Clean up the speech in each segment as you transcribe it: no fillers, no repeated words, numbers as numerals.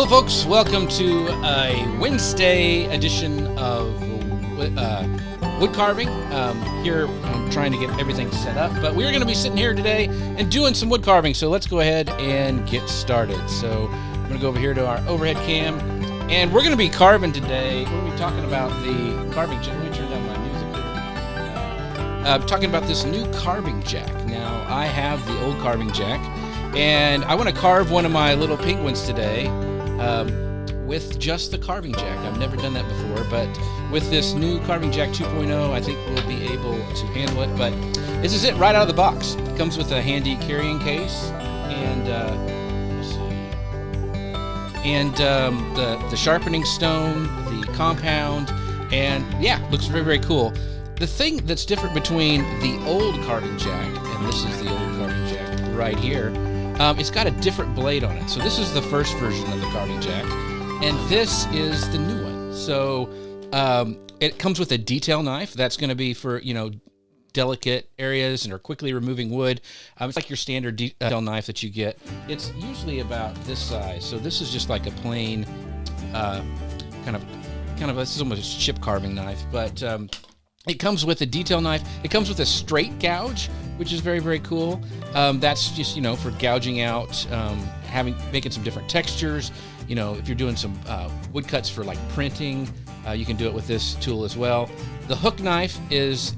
Hello folks, welcome to a Wednesday edition of wood carving. Here I'm trying to get everything set up, but we're going to be sitting here today and doing some wood carving, so let's go ahead and get started. So I'm going to go over here to our overhead cam, and we're going to be carving today. We're going to be talking about the carving jack. Let me turn down my music here. Talking about this new carving jack. Now, I have the old carving jack, and I want to carve one of my little penguins today with just the carving jack. I've never done that before, but with this new carving jack 2.0, I think we'll be able to handle it. But this is it right out of the box. It comes with a handy carrying case and the sharpening stone, the compound, and yeah, looks very, very cool. The thing that's different between the old carving jack, and this is the old carving jack right here, it's got a different blade on it. So this is the first version of the carving jack, and this is the new one. So it comes with a detail knife. That's going to be for, you know, delicate areas and or quickly removing wood. It's like your standard detail knife that you get. It's usually about this size. So this is just like a plain kind of this is almost a chip carving knife, but it comes with a detail knife. It comes with a straight gouge, which is very, very cool. That's just, you know, for gouging out, making some different textures. You know, if you're doing some wood cuts for like printing, you can do it with this tool as well. The hook knife it's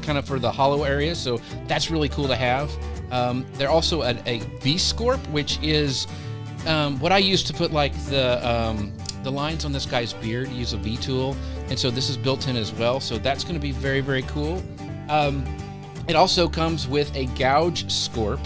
kind of for the hollow area, so that's really cool to have. They're also a V-scorp, which is what I use to put like the lines on this guy's beard. Use a V tool, and so this is built in as well, so that's going to be very, very cool. It also comes with a gouge scorp,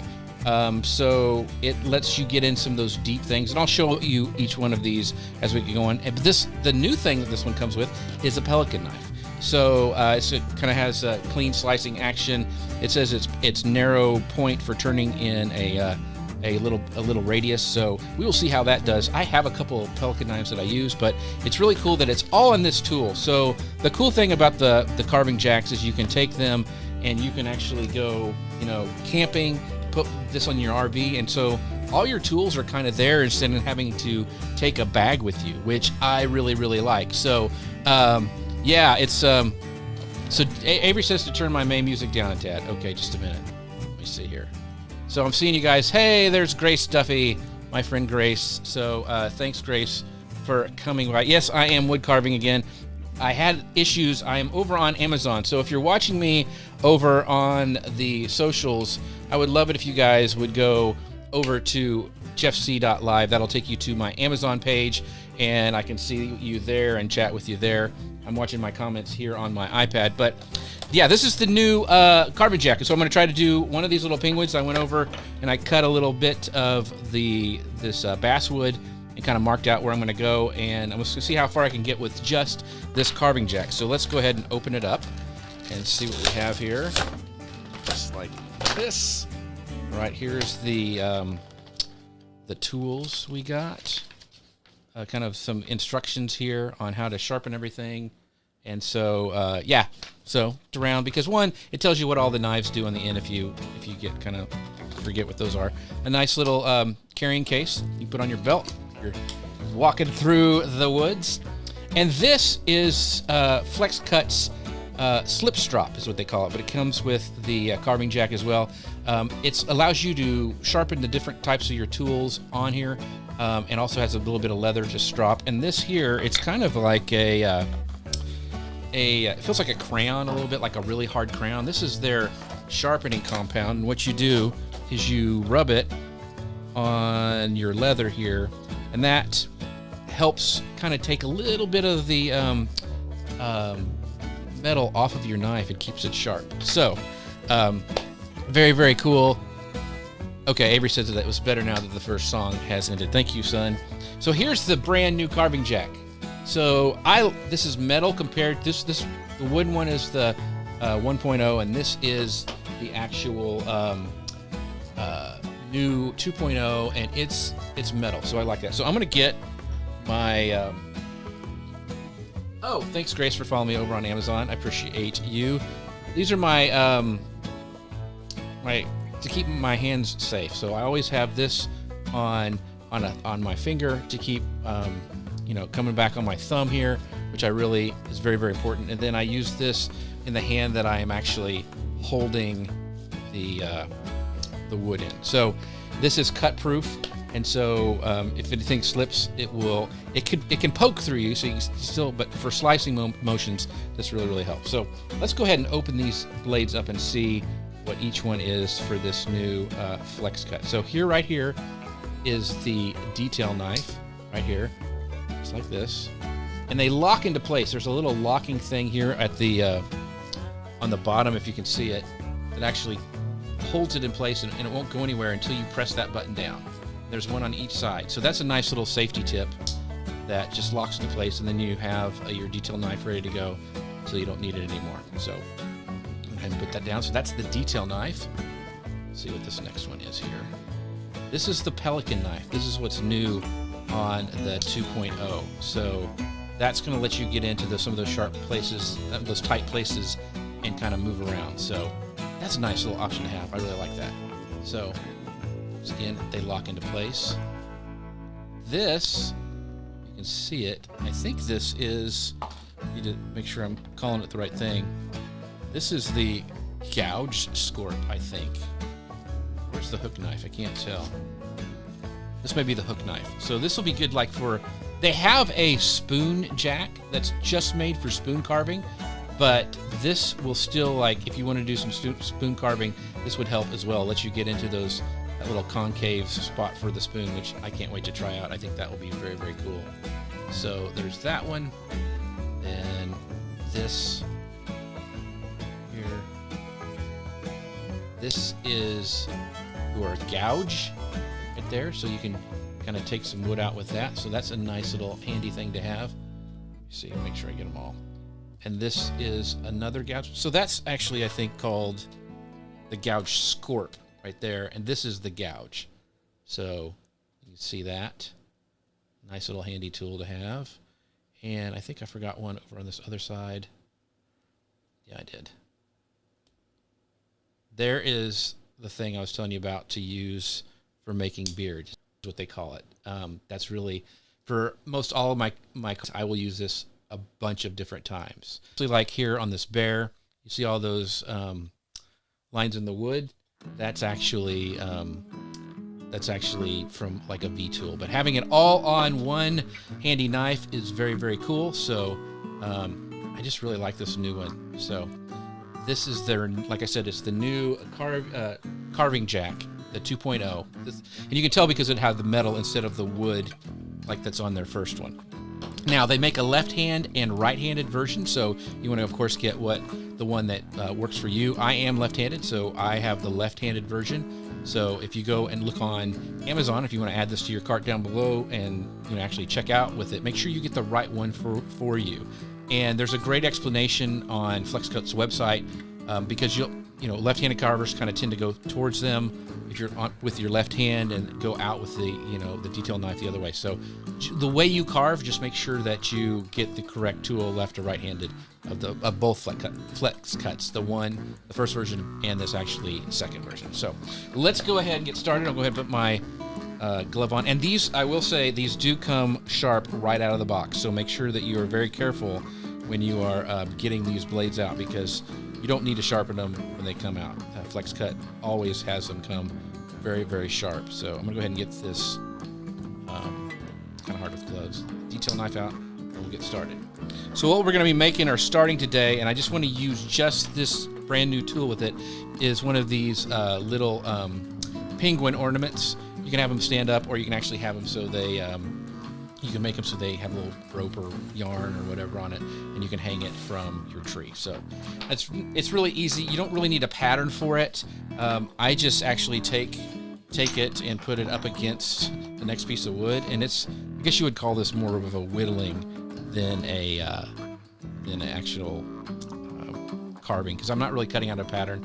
so it lets you get in some of those deep things, and I'll show you each one of these as we go on. And the new thing that this one comes with is a pelican knife. So it kind of has a clean slicing action. It says it's narrow point for turning in a little radius, so we will see how that does. I have a couple of pelican knives that I use, but it's really cool that it's all in this tool. So the cool thing about the carving jacks is you can take them and you can actually go, you know, camping, put this on your RV, and so all your tools are kind of there instead of having to take a bag with you, which I really, really like. So yeah, it's so Avery says to turn my main music down a tad. Okay, just a minute. Let me see here. So I'm seeing you guys. Hey, there's Grace Duffy, my friend Grace. So thanks, Grace, for coming by. Yes, I am wood carving again. I had issues. I am over on Amazon. So if you're watching me over on the socials, I would love it if you guys would go over to jeffc.live. That'll take you to my Amazon page, and I can see you there and chat with you there. I'm watching my comments here on my iPad, but yeah, this is the new carving jack. So I'm going to try to do one of these little penguins. I went over and I cut a little bit of this basswood and kind of marked out where I'm going to go, and I'm going to see how far I can get with just this carving jack. So let's go ahead and open it up and see what we have here. Just like this. Right, here's the tools we got. Kind of some instructions here on how to sharpen everything. And so, yeah, so around, because one, it tells you what all the knives do on the end if you get kind of forget what those are. A nice little carrying case you put on your belt. You're walking through the woods. And this is Flex Cuts slip strop is what they call it, but it comes with the carving jack as well. It allows you to sharpen the different types of your tools on here, and also has a little bit of leather to strop. And this here, it's kind of like it feels like a crayon a little bit, like a really hard crayon. This is their sharpening compound, and what you do is you rub it on your leather here, and that helps kind of take a little bit of the metal off of your knife. It keeps it sharp. So very, very cool. Okay, Avery says that it was better now that the first song has ended. Thank you, son. So here's the brand new carving jack. So this is metal compared. The wooden one is the 1.0, and this is the actual new 2.0, and it's metal. So I like that. So I'm gonna get my. Oh, thanks, Grace, for following me over on Amazon. I appreciate you. These are my to keep my hands safe. So I always have this on on my finger to keep you know, coming back on my thumb here, which I really is very, very important. And then I use this in the hand that I am actually holding the wood in. So this is cut proof, and so if anything slips, it can poke through you, so you can still, but for slicing motions, this really, really helps. So let's go ahead and open these blades up and see what each one is for this new flex cut. So here, right here, is the detail knife right here. It's like this, and they lock into place. There's a little locking thing here at the on the bottom, if you can see it, that actually holds it in place, and it won't go anywhere until you press that button down. There's one on each side, so that's a nice little safety tip that just locks into place, and then you have your detail knife ready to go, so you don't need it anymore. So go ahead and put that down. So that's the detail knife. Let's see what this next one is here. This is the Pelican knife. This is what's new on the 2.0. So that's going to let you get into some of those sharp places, those tight places, and kind of move around. So that's a nice little option to have. I really like that. So again, they lock into place. This, you can see it. I think this is, I need to make sure I'm calling it the right thing. This is the gouge scorp, I think. Where's the hook knife? I can't tell. This may be the hook knife. So this will be good, like for, they have a spoon jack that's just made for spoon carving, but this will still, like, if you want to do some spoon carving, this would help as well. Let you get into that little concave spot for the spoon, which I can't wait to try out. I think that will be very, very cool. So there's that one. Then this here. This is your gouge right there, so you can kind of take some wood out with that. So that's a nice little handy thing to have. Let me see, make sure I get them all. And this is another gouge. So that's actually, I think, called the gouge scorp right there. And this is the gouge. So you can see that. Nice little handy tool to have. And I think I forgot one over on this other side. Yeah, I did. There is the thing I was telling you about to use for making beards, is what they call it. That's really, for most all of my I will use this a bunch of different times. So like here on this bear, you see all those lines in the wood. That's actually from like a V-tool. But having it all on one handy knife is very, very cool. So I just really like this new one. So this is their, like I said, it's the new carving jack, the 2.0. And you can tell because it had the metal instead of the wood like that's on their first one. Now, they make a left-hand and right-handed version, so you want to, of course, get the one that works for you. I am left-handed, so I have the left-handed version. So if you go and look on Amazon, if you want to add this to your cart down below and actually check out with it, make sure you get the right one for you. And there's a great explanation on FlexCut's website because left-handed carvers kind of tend to go towards them if you're with your left hand and go out with the detail knife the other way. So the way you carve, just make sure that you get the correct tool, left or right-handed, of both flex cuts, the first version and this actually second version. So let's go ahead and get started. I'll go ahead and put my glove on. And these, I will say, these do come sharp right out of the box. So make sure that you are very careful when you are getting these blades out, because you don't need to sharpen them when they come out. Flex Cut always has them come very, very sharp. So I'm gonna go ahead and get this, it's kind of hard with gloves, detail knife out, and we'll get started. So what we're gonna be making or starting today, and I just wanna use just this brand new tool with it, is one of these little penguin ornaments. You can have them stand up, or you can actually have them so they, you can make them so they have a little rope or yarn or whatever on it, and you can hang it from your tree. So it's really easy. You don't really need a pattern for it. I just actually take it and put it up against the next piece of wood, and it's, I guess you would call this more of a whittling than an actual carving, because I'm not really cutting out a pattern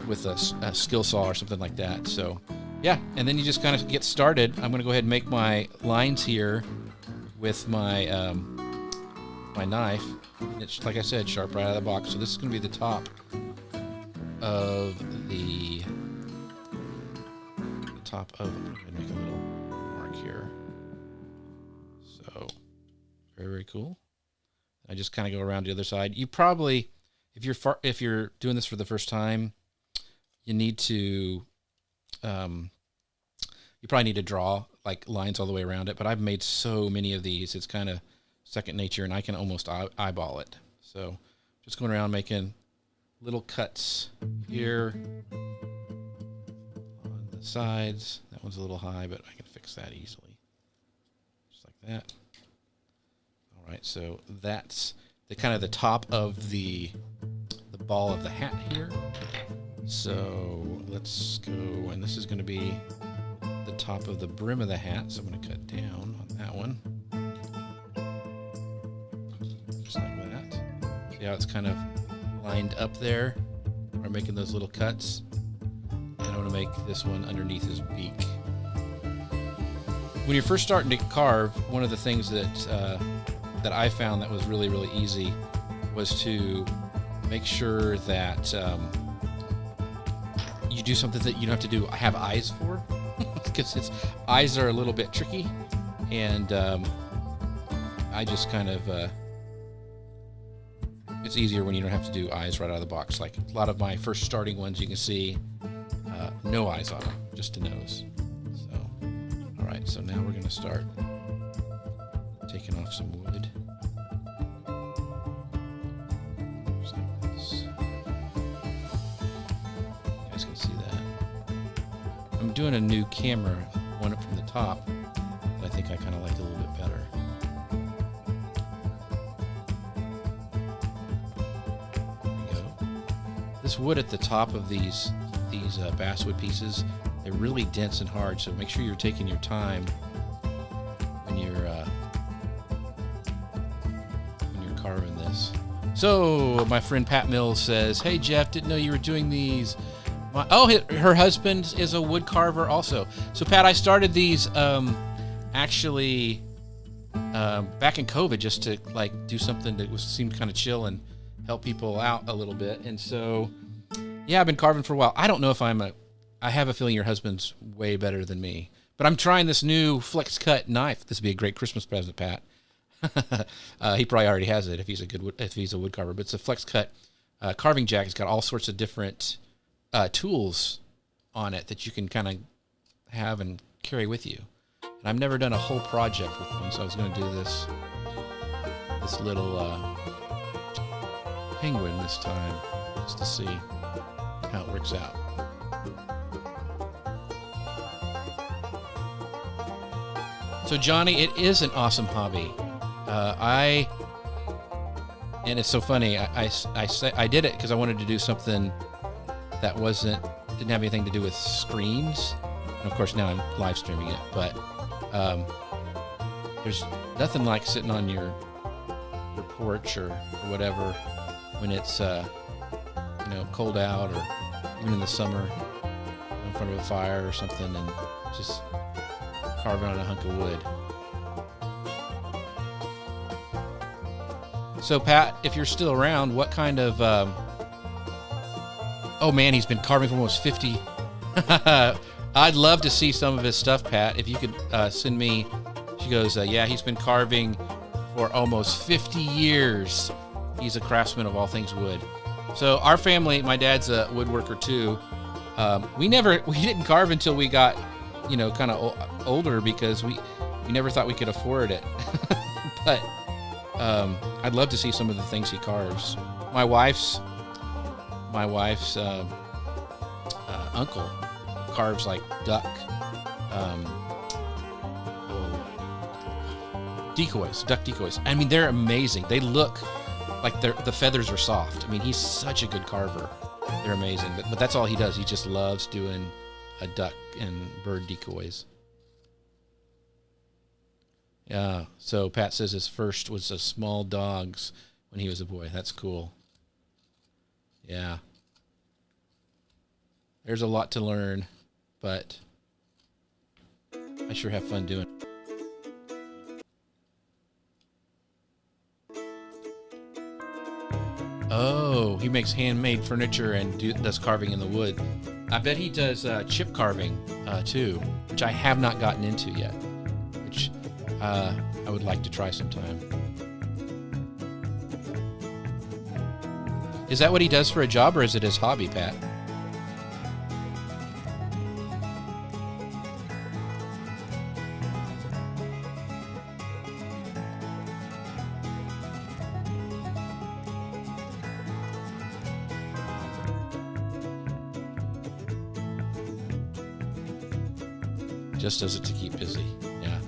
with a skill saw or something like that. So yeah, and then you just kind of get started. I'm going to go ahead and make my lines here with my my knife. It's, like I said, sharp right out of the box. So this is going to be the top of I'm going to make a little mark here. So very, very cool. I just kind of go around the other side. You probably, if you're doing this for the first time, you need to, you probably need to draw like lines all the way around it. But I've made so many of these, it's kind of second nature, and I can almost eyeball it. So just going around making little cuts here on the sides. That one's a little high, but I can fix that easily. Just like that. All right, so that's the kind of the top of the ball of the hat here. So let's go, and this is going to be the top of the brim of the hat. So I'm going to cut down on that one. Just like that. See how it's kind of lined up there? We're making those little cuts. And I want to make this one underneath his beak. When you're first starting to carve, one of the things that that I found that was really, really easy was to make sure that you do something that you don't have to have eyes for, because eyes are a little bit tricky, and I just kind of it's easier when you don't have to do eyes right out of the box. Like a lot of my first starting ones, you can see no eyes on them, just a nose. So, all right, so now we're going to start taking off some wood. Just like this. You guys can see that. I'm doing a new camera, one up from the top, that I think I kind of like a little bit better. There we go. This wood at the top of these basswood pieces, they're really dense and hard, so make sure you're taking your time when you're carving this. So my friend Pat Mills says, "Hey Jeff, didn't know you were doing these." Her husband is a wood carver also. So Pat, I started these actually back in COVID, just to like do something that seemed kind of chill and help people out a little bit. And so yeah, I've been carving for a while. I don't know if I have a feeling your husband's way better than me, but I'm trying this new flex cut knife. This would be a great Christmas present, Pat. He probably already has it if he's a wood carver, but it's a flex cut carving jack. It's got all sorts of different tools on it that you can kind of have and carry with you. And I've never done a whole project with one, so I was going to do this little penguin this time, just to see how it works out. So Johnny, it is an awesome hobby. And it's so funny. I did it because I wanted to do something that didn't have anything to do with screens. And of course now I'm live streaming it, but there's nothing like sitting on your porch or whatever when it's cold out, or even in the summer in front of a fire or something, and just carving on a hunk of wood. So Pat, if you're still around, what kind of oh man, he's been carving for almost 50. I'd love to see some of his stuff, Pat. If you could send me. She goes, yeah, he's been carving for almost 50 years. He's a craftsman of all things wood. So our family, my dad's a woodworker too. We didn't carve until we got, kind of older, because we never thought we could afford it. But I'd love to see some of the things he carves. My wife's uncle carves like duck decoys. I mean, they're amazing. They look like the feathers are soft. I mean, he's such a good carver. They're amazing. But that's all he does. He just loves doing a duck and bird decoys. Yeah. So Pat says his first was a small dogs when he was a boy. That's cool. Yeah. There's a lot to learn, but I sure have fun doing it. Oh, he makes handmade furniture and does carving in the wood. I bet he does chip carving too, which I have not gotten into yet. I would like to try sometime. Is that what he does for a job, or is it his hobby, Pat? Just does it to keep busy. Yeah.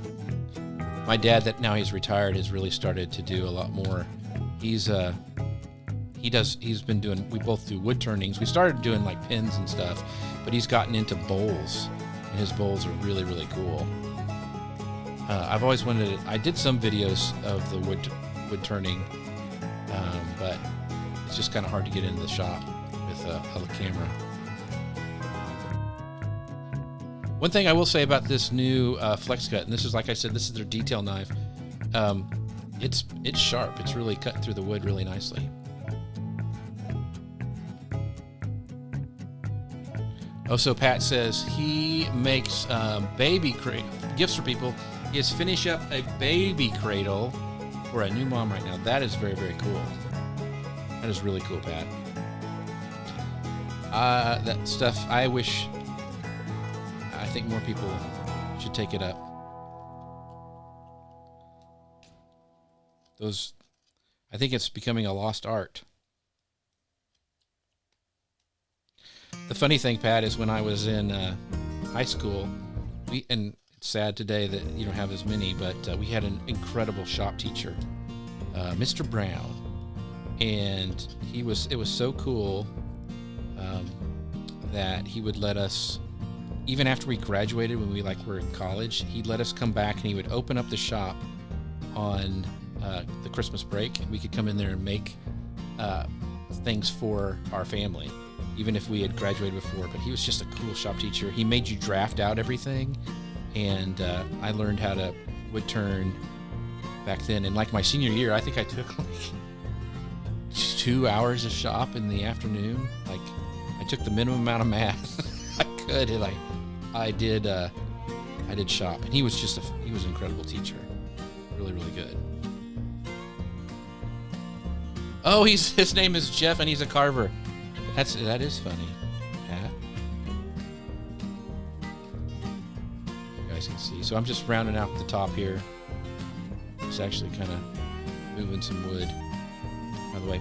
My dad, that now he's retired, has really started to do a lot more. He's been doing, we both do wood turnings. We started doing like pins and stuff, but he's gotten into bowls, and his bowls are really, really cool. I've always wanted to, I did some videos of the wood turning, but it's just kind of hard to get into the shop with a camera. One thing I will say about this new flex cut, and this is, like I said, this is their detail knife. It's sharp. It's really cutting through the wood really nicely. Oh, so Pat says he makes baby gifts for people. He has finished up a baby cradle for a new mom right now. That is very, very cool. That is really cool, Pat. That stuff, I think more people should take it up. I think it's becoming a lost art. The funny thing, Pat, is when I was in high school, and it's sad today that you don't have as many, but we had an incredible shop teacher, Mr. Brown, and it was so cool that he would let us, even after we graduated, when we were in college, he'd let us come back and he would open up the shop on the Christmas break. We could come in there and make things for our family, even if we had graduated before. But he was just a cool shop teacher. He made you draft out everything, and I learned how to wood turn back then. And like my senior year, I think I took like 2 hours of shop in the afternoon. Like, I took the minimum amount of math I could, and I did shop. And he was he was an incredible teacher. Really, really good. Oh, his name is Jeff, and he's a carver. That is funny, Pat. You guys can see. So I'm just rounding out the top here. It's actually kind of moving some wood. By the way,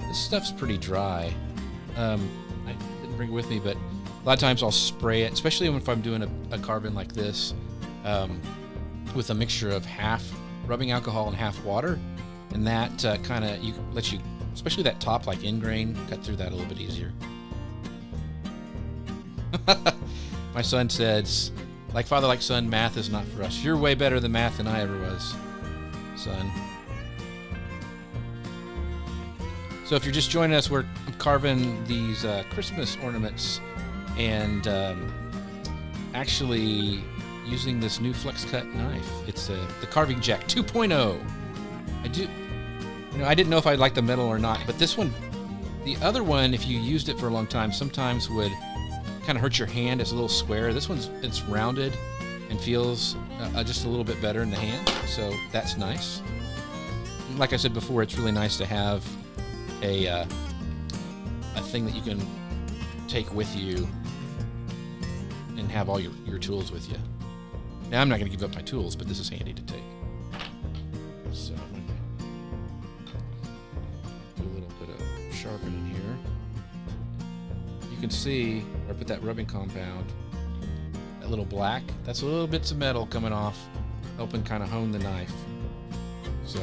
this stuff's pretty dry. I didn't bring it with me, but a lot of times I'll spray it, especially if I'm doing a carving like this, with a mixture of half rubbing alcohol and half water, and that kind of lets you, especially that top like end grain, cut through that a little bit easier. My son says, like father, like son, math is not for us. You're way better than math than I ever was, son. So if you're just joining us, we're carving these Christmas ornaments, and actually using this new flex cut knife. It's the Carving Jack 2.0. I didn't know if I'd like the metal or not, but this one, the other one, if you used it for a long time, sometimes would kind of hurt your hand. It's a little square. This it's rounded and feels just a little bit better in the hand, so that's nice. Like I said before, it's really nice to have a thing that you can take with you and have all your tools with you. Now, I'm not going to give up my tools, but this is handy to take. So I'm going to do a little bit of sharpening here. You can see where I put that rubbing compound, that little black, that's a little bits of metal coming off, helping kind of hone the knife. So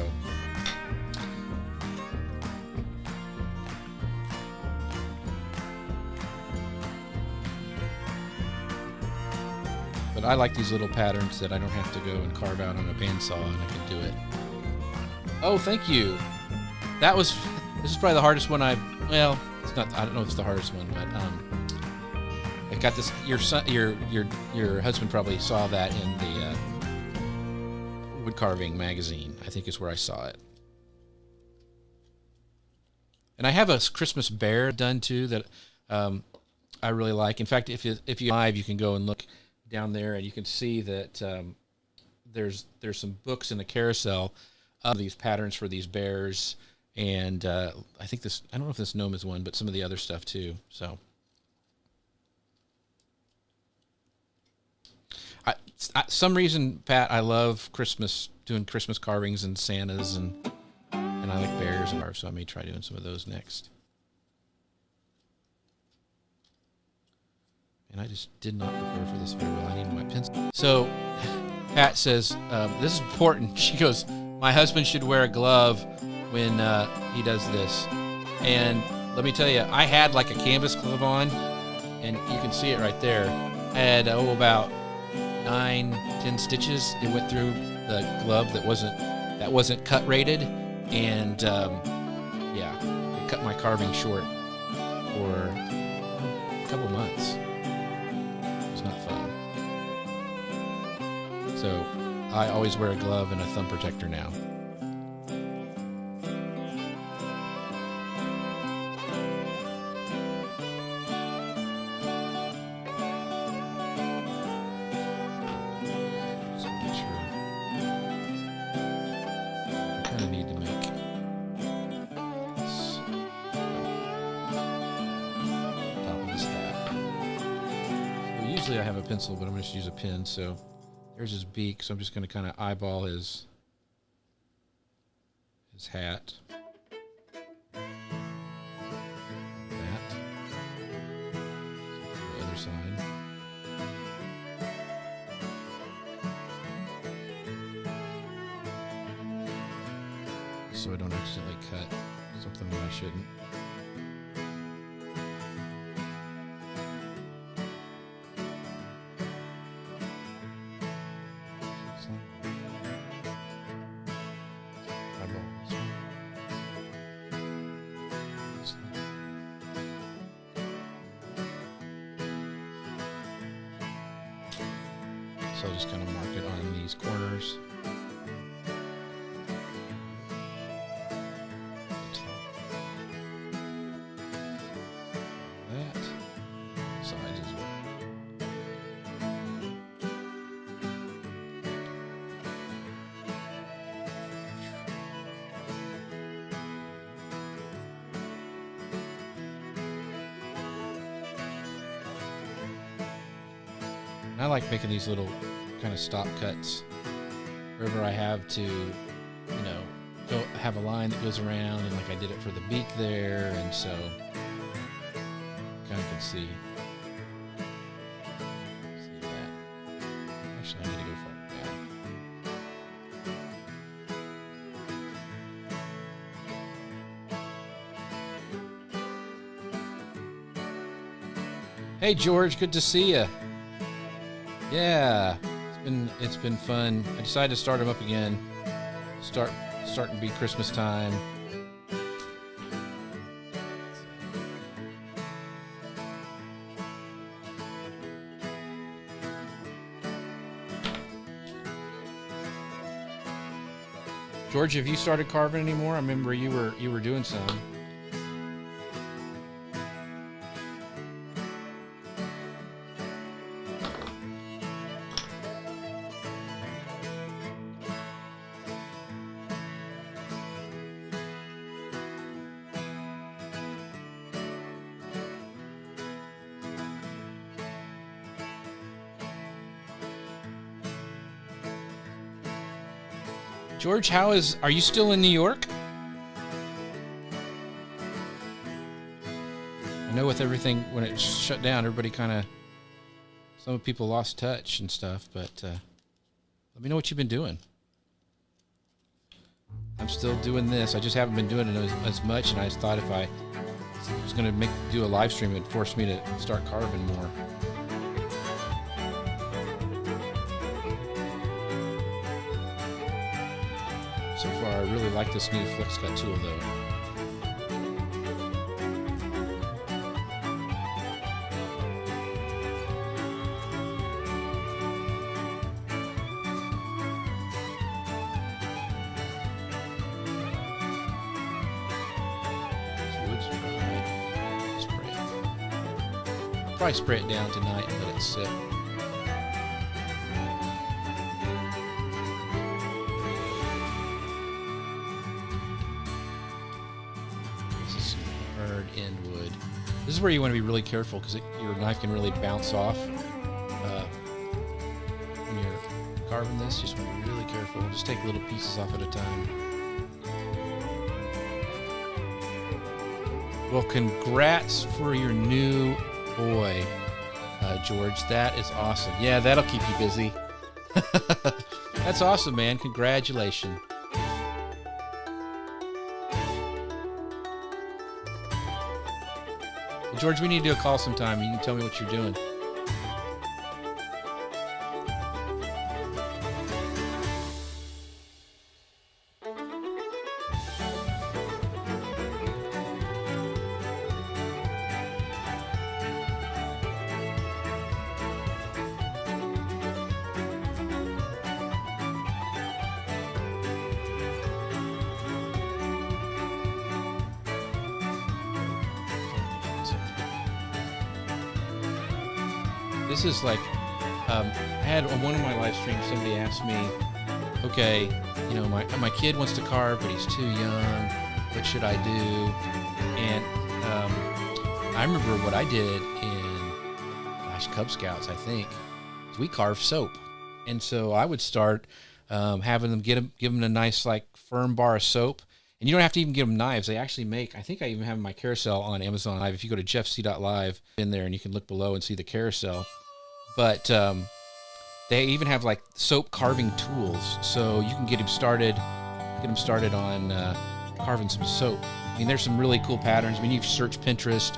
but I like these little patterns that I don't have to go and carve out on a bandsaw, and I can do it. Oh, thank you. This is probably the hardest one it's not, I don't know if it's the hardest one, but I got this, your husband probably saw that in the Woodcarving magazine. I think is where I saw it. And I have a Christmas bear done too that I really like. In fact, if you live, you can go and look down there, and you can see that there's some books in the carousel of these patterns for these bears, and I think I don't know if this gnome is one, but some of the other stuff too. So some reason, Pat, I love Christmas, doing Christmas carvings and Santas, and I like bears and so I may try doing some of those next. And I just did not prepare for this very well. I need my pencil. So Pat says, this is important. She goes, my husband should wear a glove when he does this. And let me tell you, I had like a canvas glove on, and you can see it right there. I had, about 9-10 stitches. It went through the glove that wasn't cut rated. And yeah, it cut my carving short for a couple months. Not fun. So I always wear a glove and a thumb protector now. Just make sure. I kind of need to make this top of this hat. Usually I have a pencil, but I'm going to use a pen. So there's his beak. So I'm just going to kind of eyeball his hat. That. The other side. So I don't accidentally cut something that I shouldn't. So I'll just kind of mark it on these corners. That sides as well. I like making these little kind of stop cuts wherever I have to, go have a line that goes around, and like I did it for the beak there, and so kind of can see that. Actually, I need to go farther down. Hey George, good to see you. Yeah, it's been fun. I decided to start them up again. Starting to be Christmas time. George, have you started carving anymore? I remember you were doing some. George, are you still in New York? I know with everything, when it shut down, everybody some people lost touch and stuff, but let me know what you've been doing. I'm still doing this. I just haven't been doing it as much, and I thought if I was going to do a live stream, it would force me to start carving more. So far, I really like this new Flex Cut tool, though. I'll probably spray it down tonight and let it sit. hard end wood. This is where you want to be really careful because your knife can really bounce off when you're carving this. You just want to be really careful. Just take little pieces off at a time. Well, congrats for your new boy, George. That is awesome. Yeah, that'll keep you busy. That's awesome, man. Congratulations. Well, George, we need to do a call sometime. You can tell me what you're doing. This is like, I had on one of my live streams, somebody asked me, okay, you know, my kid wants to carve, but he's too young. What should I do? And I remember what I did in, gosh, Cub Scouts, I think, is we carved soap. And so I would start having them give them a nice, like, firm bar of soap. And you don't have to even give them knives. They actually make, I think I even have my carousel on Amazon Live. If you go to jeffc.live in there, and you can look below and see the carousel. But they even have like soap carving tools, so you can get them started on carving some soap. I mean, there's some really cool patterns. I mean, you search Pinterest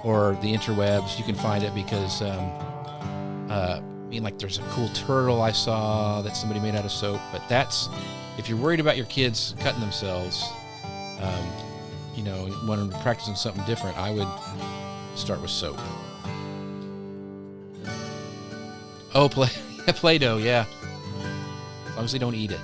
or the interwebs, you can find it because I mean, like, there's a cool turtle I saw that somebody made out of soap. But that's, if you're worried about your kids cutting themselves, you know, when practicing something different, I would start with soap. Oh, Play-Doh, yeah. As long as they don't eat it.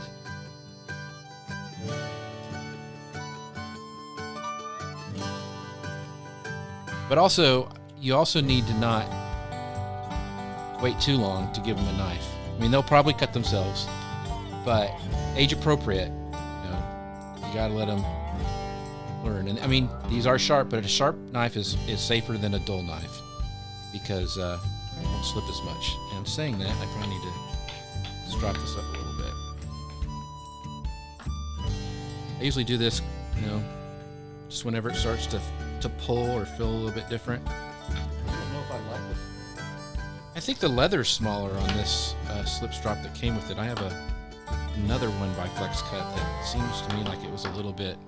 But also, you also need to not wait too long to give them a knife. I mean, they'll probably cut themselves, but age appropriate, you know, you gotta let them learn. And I mean, these are sharp, but a sharp knife is safer than a dull knife because it won't slip as much. And I'm saying that, I probably need to just drop this up a little bit. I usually do this, you know, just whenever it starts to pull or feel a little bit different. I don't know if I like it. I think the leather's smaller on this slip strop that came with it. I have another one by Flex Cut that seems to me like it was a little bit,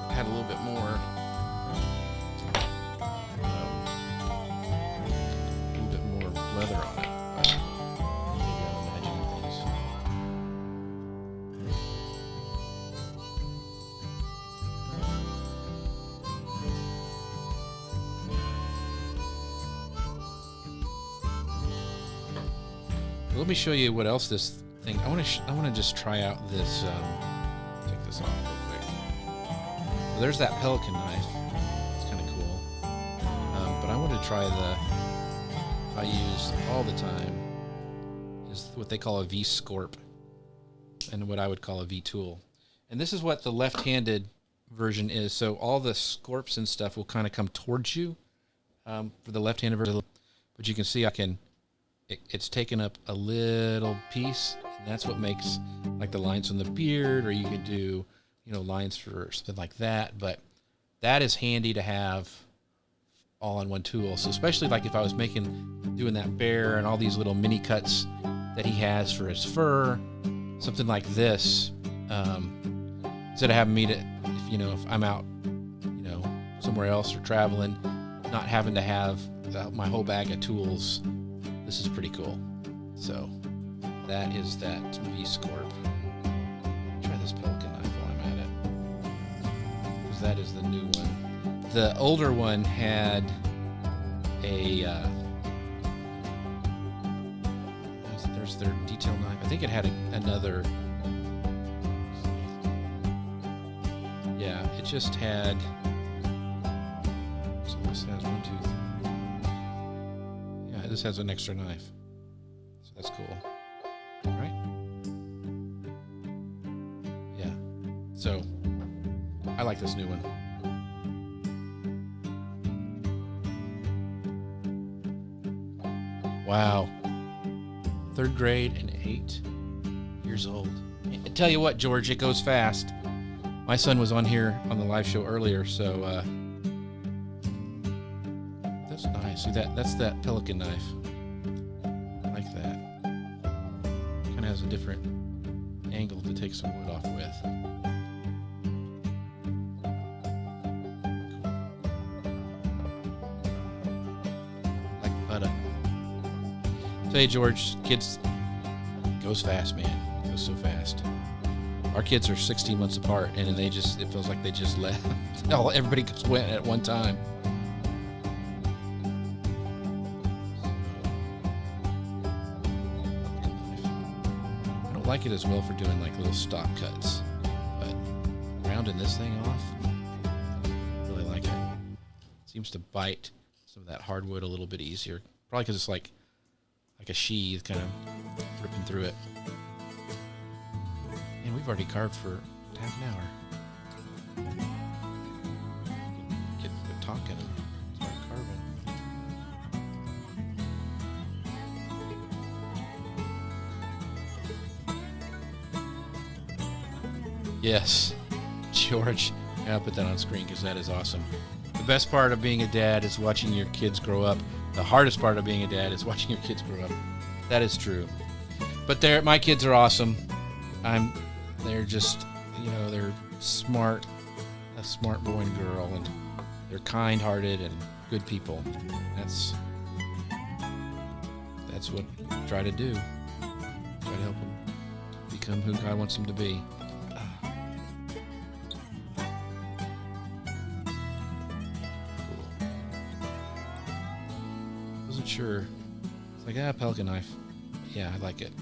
had a little bit more leather on it, but maybe I'm imagining things. Let me show you what else this thing. I want to just try out this. Take this off real quick. So there's that Pelican knife. It's kind of cool. But I want to try the. I use all the time is what they call a V-scorp and what I would call a V-tool. And this is what the left-handed version is. So all the scorps and stuff will kind of come towards you for the left-handed version. But you can see it's taken up a little piece, and that's what makes like the lines on the beard, or you could do, you know, lines for something like that. But that is handy to have all in one tool. So especially like if I was doing that bear and all these little mini cuts that he has for his fur, something like this, instead of having me to, if I'm out, you know, somewhere else or traveling, not having to have my whole bag of tools, this is pretty cool. So that is that V-scorp. Try this Pelican knife while I'm at it, because that is the new one. The older one had a, there's their detail knife. I think it had another, yeah, it just had, so this has 1, 2, 3. Yeah, this has an extra knife. So that's cool, right? Yeah, so I like this new one. Wow. 3rd grade and 8 years old. I tell you what, George, it goes fast. My son was on here on the live show earlier, so that's nice. See that's that pelican knife. I like that. Kind of has a different angle to take some wood off with. Like butter. Tell you, George, kids, goes fast, man. It goes so fast. Our kids are 16 months apart, and it feels like they just left. Everybody just went at one time. I don't like it as well for doing like little stock cuts, but rounding this thing off, I really like it. It seems to bite some of that hardwood a little bit easier. Probably because it's like a sheath kind of ripping through it. And we've already carved for half an hour. Get talking and start carving. Yes, George. I'll put that on screen because that is awesome. The best part of being a dad is watching your kids grow up. The hardest part of being a dad is watching your kids grow up. That is true. But my kids are awesome. They're just, they're smart, a smart boy and girl, and they're kind-hearted and good people. That's what I try to do. Try to help them become who God wants them to be. Cool. Wasn't sure. It's like, pelican knife. Yeah, I like it.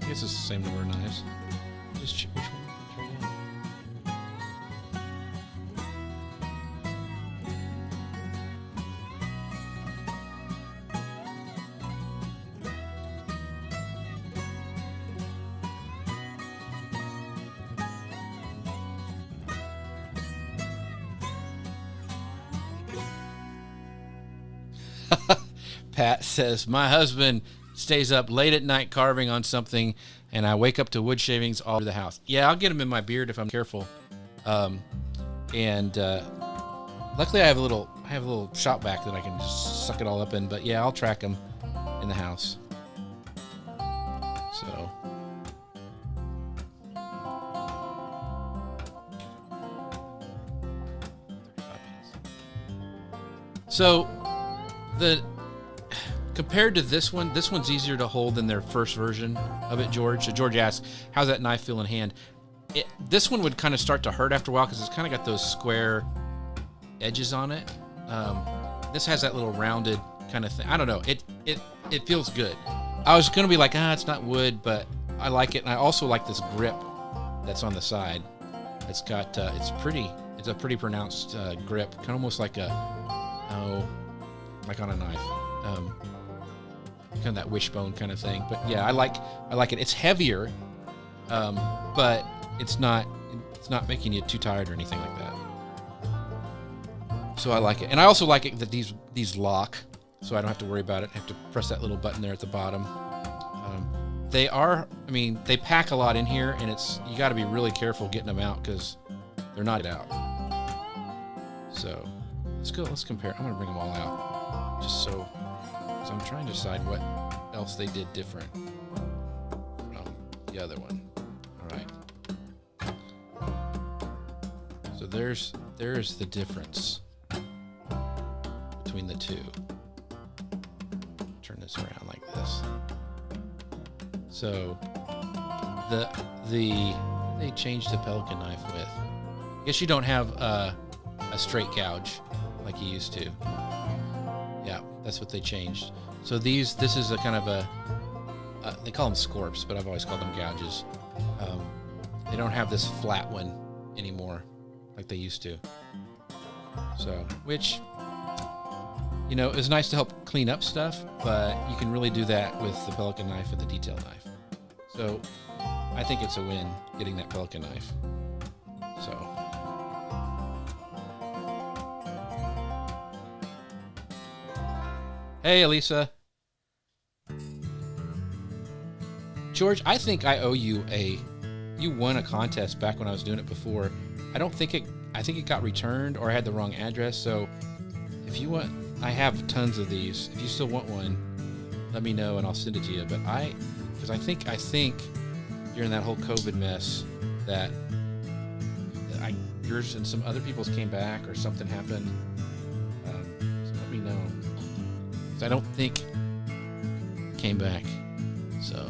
I guess it's the same number of knives. Just which one? Pat says, my husband stays up late at night carving on something, and I wake up to wood shavings all over the house. Yeah, I'll get them in my beard if I'm careful. Luckily I have a little shop vac that I can just suck it all up in. But yeah, I'll track them in the house. So compared to this one's easier to hold than their first version of it, George. So George asks, how's that knife feel in hand? This one would kind of start to hurt after a while because it's kind of got those square edges on it. This has that little rounded kind of thing. I don't know. It feels good. I was going to be like, it's not wood, but I like it. And I also like this grip that's on the side. It's got, it's a pretty pronounced grip, kind of almost like like on a knife. Kind of that wishbone kind of thing. But yeah, I like it. It's heavier, but it's not making you too tired or anything like that. So I like it. And I also like it that these lock, so I don't have to worry about it. I have to press that little button there at the bottom. They pack a lot in here, and you got to be really careful getting them out because they're not out. So let's compare. I'm going to bring them all out just so I'm trying to decide what else they did different from the other one. All right. So there's the difference between the two. Turn this around like this. So they changed the pelican knife with. I guess you don't have a straight gouge like you used to. Yeah, that's what they changed. So this is a kind of they call them scorps, but I've always called them gouges. They don't have this flat one anymore like they used to. So, which You know, it's nice to help clean up stuff, but you can really do that with the Pelican knife and the detail knife. So I think it's a win getting that Pelican knife. So. Hey, Elisa. George, I think I owe you you won a contest back when I was doing it before. I think it got returned or I had the wrong address. So if you want, I have tons of these. If you still want one, let me know and I'll send it to you. But because I think during that whole COVID mess that yours and some other people's came back or something happened. So let me know. Because I don't think it came back. So.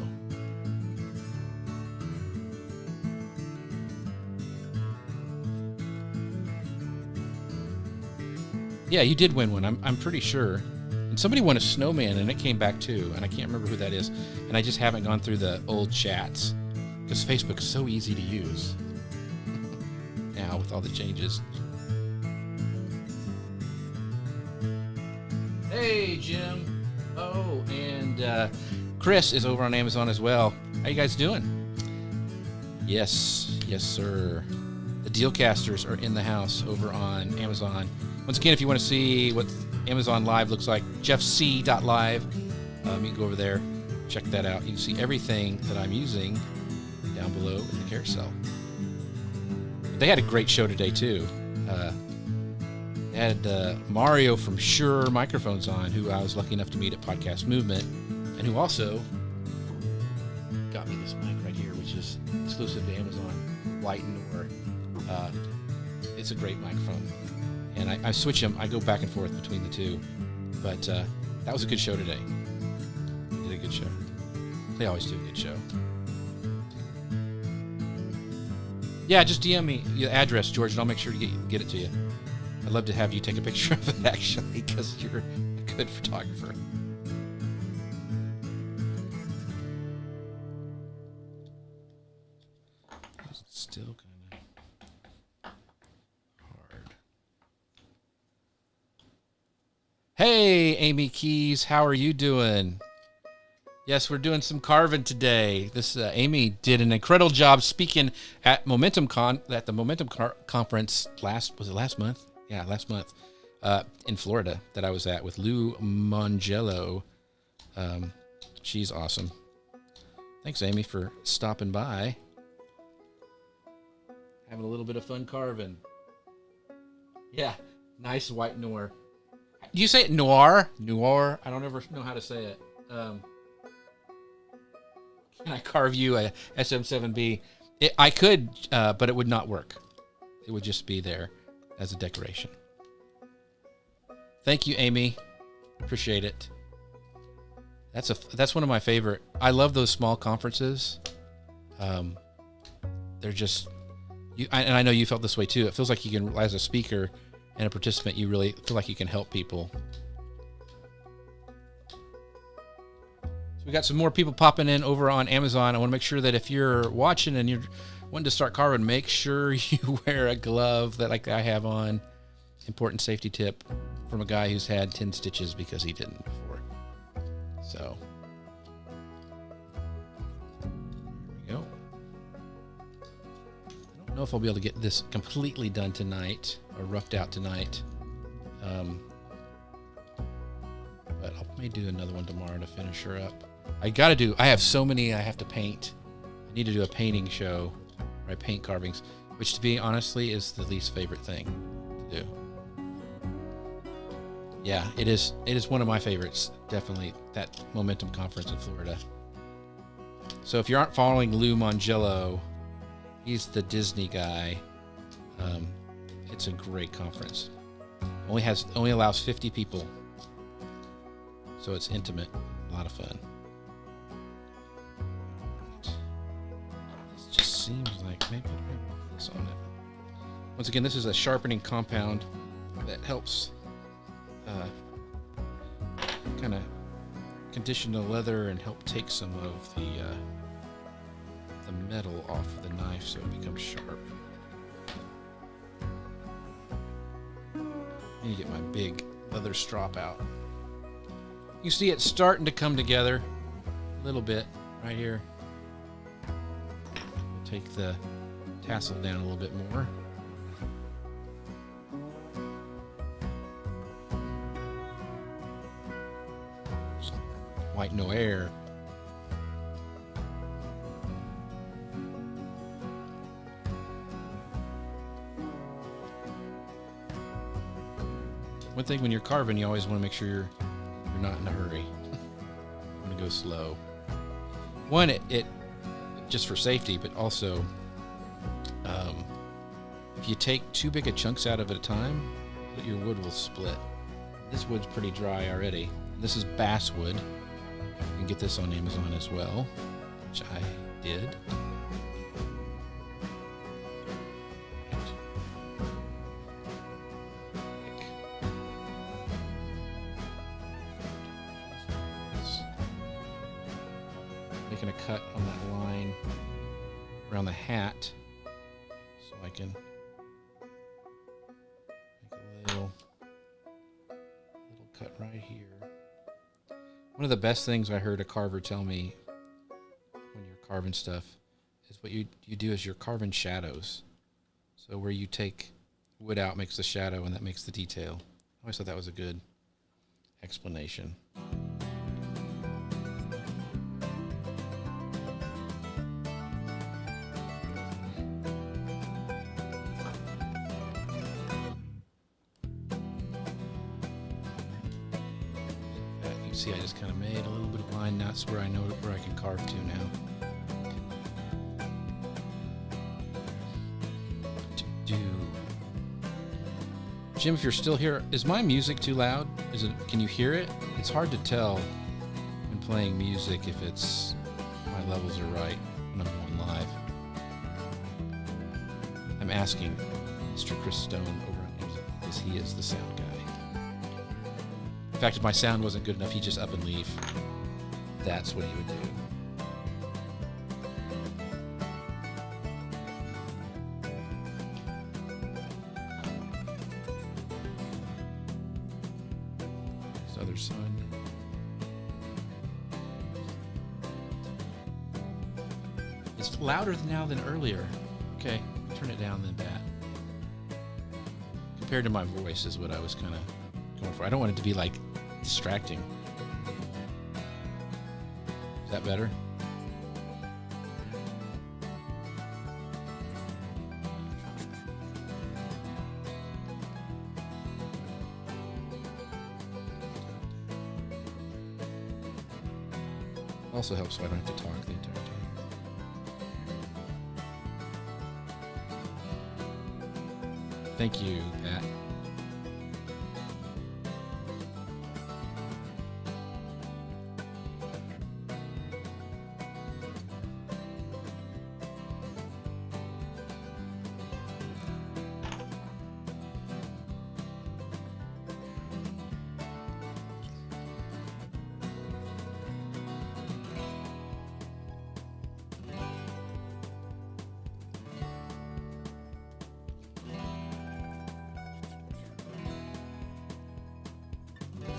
Yeah, you did win one. I'm pretty sure. And somebody won a snowman, and it came back too. And I can't remember who that is. And I just haven't gone through the old chats because Facebook is so easy to use now with all the changes. Hey, Jim. Oh, and Chris is over on Amazon as well. How you guys doing? Yes, sir. The Dealcasters are in the house over on Amazon. Once again, if you want to see what Amazon Live looks like, jeffc.live, you can go over there, check that out. You can see everything that I'm using down below in the carousel. They had a great show today, too. They had Mario from Shure Microphones on, who I was lucky enough to meet at Podcast Movement, and who also got me this mic right here, which is exclusive to Amazon, White Noir. It's a great microphone. And I switch them. I go back and forth between the two. But that was a good show today. They did a good show. They always do a good show. Yeah, just DM me your address, George, and I'll make sure to get it to you. I'd love to have you take a picture of it, actually, because you're a good photographer. It's still kind of hard. Hey, Amy Keys, how are you doing? Yes, we're doing some carving today. This Amy did an incredible job speaking at Momentum at the Momentum conference last month? Yeah, last month in Florida that I was at with Lou Mongello. She's awesome. Thanks, Amy, for stopping by. Having a little bit of fun carving. Yeah, nice white noir. Do you say it noir? Noir? I don't ever know how to say it. Can I carve you a SM7B? I could, but it would not work. It would just be there as a decoration. Thank you, Amy. Appreciate it. That's one of my favorite. I love those small conferences. They're just and I know you felt this way too. It feels like you can, as a speaker and a participant, you really feel like you can help people. We got some more people popping in over on Amazon. I want to make sure that if you're watching and you're wanting to start carving, make sure you wear a glove that like I have on. Important safety tip from a guy who's had 10 stitches because he didn't before. So, there we go. I don't know if I'll be able to get this completely done tonight or roughed out tonight. But I may do another one tomorrow to finish her up. I have so many I have to paint. I need to do a painting show, where I paint carvings, which to be honestly is the least favorite thing to do. Yeah, it is one of my favorites, definitely, that Momentum conference in Florida. So if you aren't following Lou Mongello, he's the Disney guy. It's a great conference. Only allows 50 people. So it's intimate, a lot of fun. It just seems like maybe I put this on it. Once again, this is a sharpening compound that helps kind of condition the leather and help take some of the metal off of the knife so it becomes sharp. I need to get my big leather strop out. You see it starting to come together a little bit right here. Take the tassel down a little bit more. White Noir. One thing when you're carving, you always want to make sure you're not in a hurry. You want to go slow. One, it just for safety, but also if you take too big of chunks out of it at a time, your wood will split. This wood's pretty dry already. This is basswood. You can get this on Amazon as well, which I did. Making a cut on that line around the hat so I can make a little cut right here. One of the best things I heard a carver tell me when you're carving stuff is what you do is you're carving shadows. So where you take wood out makes the shadow and that makes the detail. I always thought that was a good explanation. See, I just kind of made a little bit of line. That's where I know where I can carve to now. Jim, if you're still here, is my music too loud? Can you hear it? It's hard to tell when playing music if my levels are right when I'm going live. I'm asking Mr. Chris Stone over on music because he is the sound guy. In fact, if my sound wasn't good enough, he'd just up and leave. That's what he would do. This other sun. It's louder now than earlier. Okay, turn it down then that. Compared to my voice is what I was kind of going for. I don't want it to be like distracting. Is that better? Also helps so I don't have to talk the entire time. Thank you, Pat.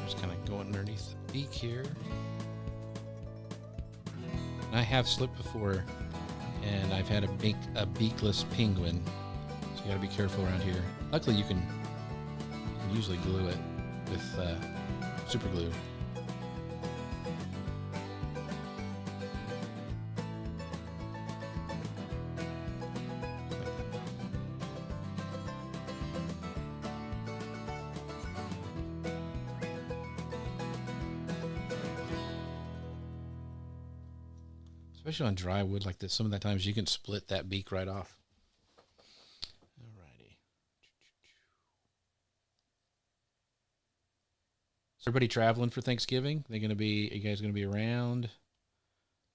Just kind of going underneath the beak here. I have slipped before, and I've had a beakless penguin, so you got to be careful around here. Luckily, you can usually glue it with super glue. Especially on dry wood like this, some of the times you can split that beak right off. Alrighty. Is everybody traveling for Thanksgiving? Are you guys gonna be around?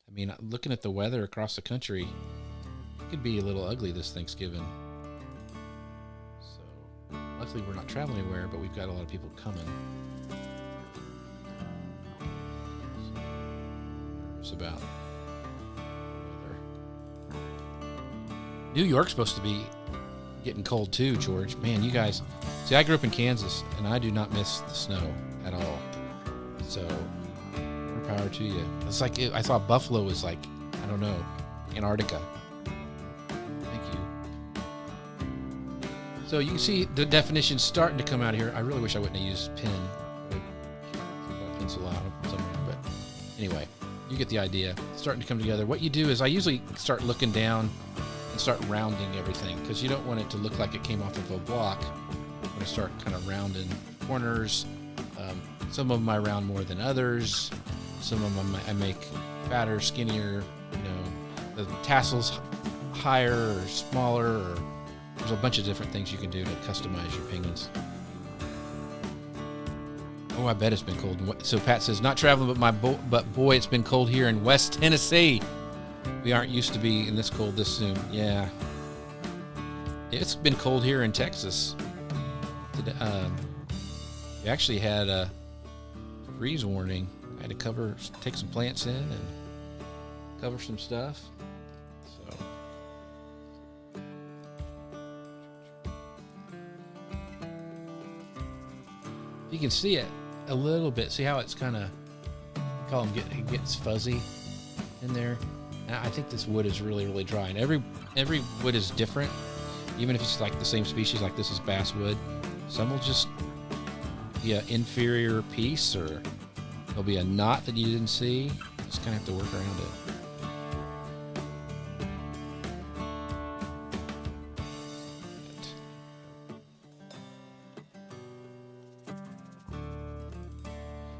I mean, looking at the weather across the country, it could be a little ugly this Thanksgiving. So, luckily we're not traveling anywhere, but we've got a lot of people coming. It's about New York's supposed to be getting cold too, George. Man, you guys. See, I grew up in Kansas, and I do not miss the snow at all. So, more power to you. It's like I thought Buffalo was like, I don't know, Antarctica. Thank you. So you can see the definition starting to come out here. I really wish I wouldn't have used pen. A pencil out somewhere, but anyway, you get the idea. It's starting to come together. What you do is I usually start looking down and start rounding everything because you don't want it to look like it came off of a block. I'm going to start kind of rounding corners. Some of them I round more than others. Some of them I make fatter, skinnier, the tassels higher or smaller, or there's a bunch of different things you can do to customize your penguins. Oh, I bet it's been cold. So Pat says, not traveling, but boy, it's been cold here in West Tennessee. We aren't used to be in this cold this soon. Yeah. It's been cold here in Texas. We actually had a freeze warning. I had to take some plants in and cover some stuff. So. You can see it a little bit. See how it's kind of, it gets fuzzy in there. And I think this wood is really, really dry. And every wood is different. Even if it's like the same species, like this is basswood. Some will just be an inferior piece, or there'll be a knot that you didn't see. Just kind of have to work around it.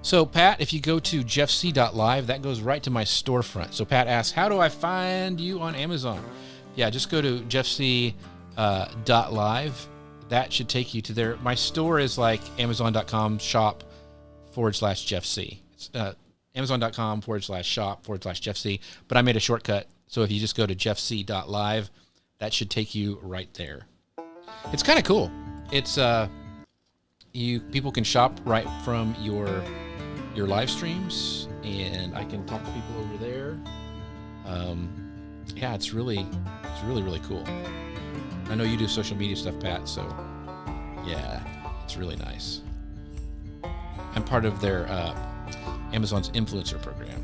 So Pat, if you go to jeffc.live, that goes right to my storefront. So Pat asks, how do I find you on Amazon? Yeah, just go to jeffc.live. That should take you to there. My store is like amazon.com/shop/JeffC. It's amazon.com/shop/JeffC. But I made a shortcut. So if you just go to jeffc.live, that should take you right there. It's kind of cool. It's people can shop right from your live streams, and I can talk to people over there. Yeah, it's really cool. I know you do social media stuff, Pat, so yeah, it's really nice. I'm part of their Amazon's influencer program.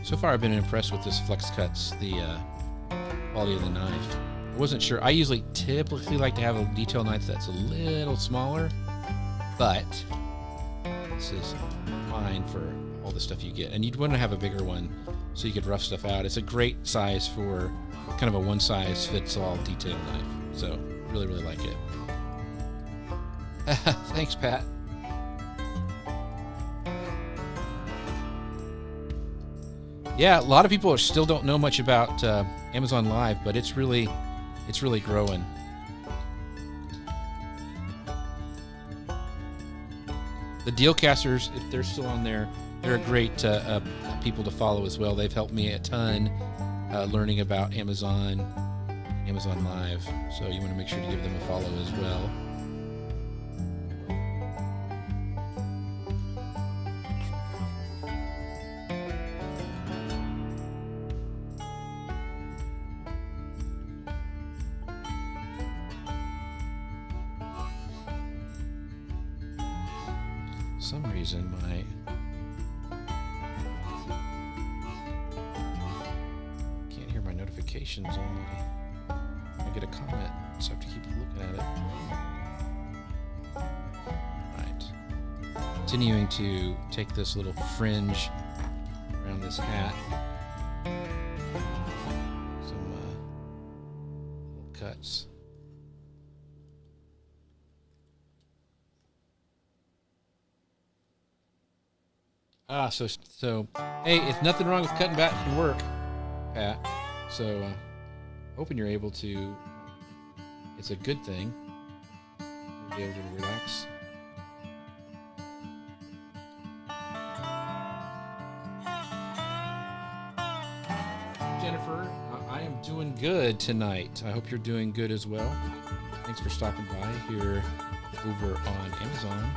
So far, I've been impressed with this Flex Cuts, the quality of the knife. I wasn't sure. I typically like to have a detail knife that's a little smaller, but this is fine for all the stuff you get. And you'd want to have a bigger one so you could rough stuff out. It's a great size for kind of a one-size-fits-all detail knife. So really, really like it. Thanks, Pat. Yeah, a lot of people still don't know much about Amazon Live, but it's really growing. The Dealcasters, if they're still on there, they're a great people to follow as well. They've helped me a ton learning about Amazon Live, so you want to make sure to give them a follow as well. For some reason can't hear my notifications on I get a comment, so I have to keep looking at it. Right. Continuing to take this little fringe around this hat. Some little cuts. So hey, it's nothing wrong with cutting back from work, Pat. So hoping you're able to. It's a good thing. You'll be able to relax. Jennifer, I am doing good tonight. I hope you're doing good as well. Thanks for stopping by here over on Amazon.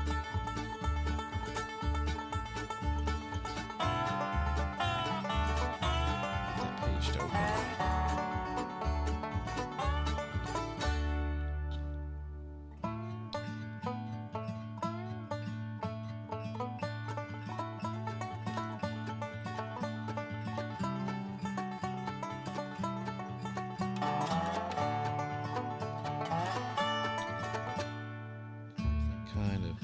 Kind of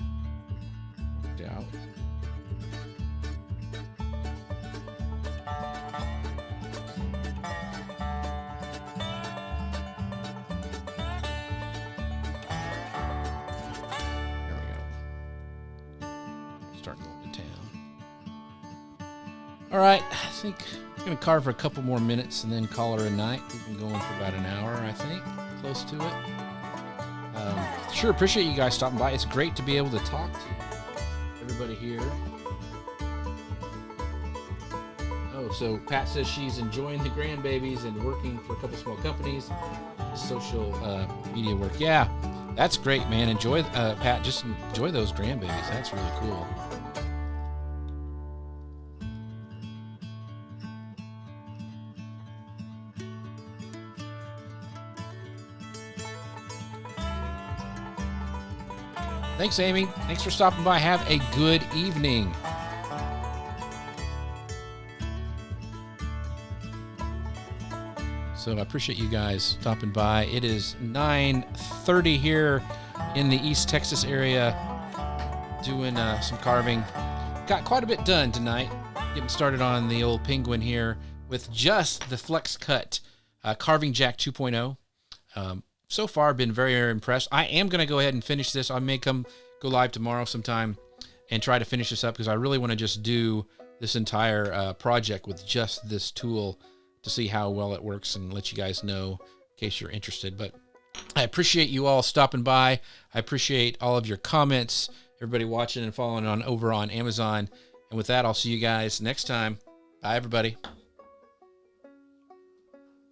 worked out. There we go. Start going to town. All right, I think I'm going to carve for a couple more minutes and then call her a night. We've been going for about an hour, I think, close to it. Sure appreciate you guys stopping by. It's great to be able to talk to everybody here. Oh, so Pat says she's enjoying the grandbabies and working for a couple small companies, social media work. Yeah, that's great, man. Enjoy, Pat, just enjoy those grandbabies. That's really cool. Thanks, Amy. Thanks for stopping by. Have a good evening. So I appreciate you guys stopping by. It is 9:30 here in the East Texas area, doing some carving. Got quite a bit done tonight. Getting started on the old penguin here with just the Flex Cut Carving Jack 2.0. So far, been very, very impressed. I am going to go ahead and finish this. I may go live tomorrow sometime and try to finish this up because I really want to just do this entire project with just this tool to see how well it works and let you guys know in case you're interested. But I appreciate you all stopping by. I appreciate all of your comments, everybody watching and following over on Amazon. And with that, I'll see you guys next time. Bye, everybody.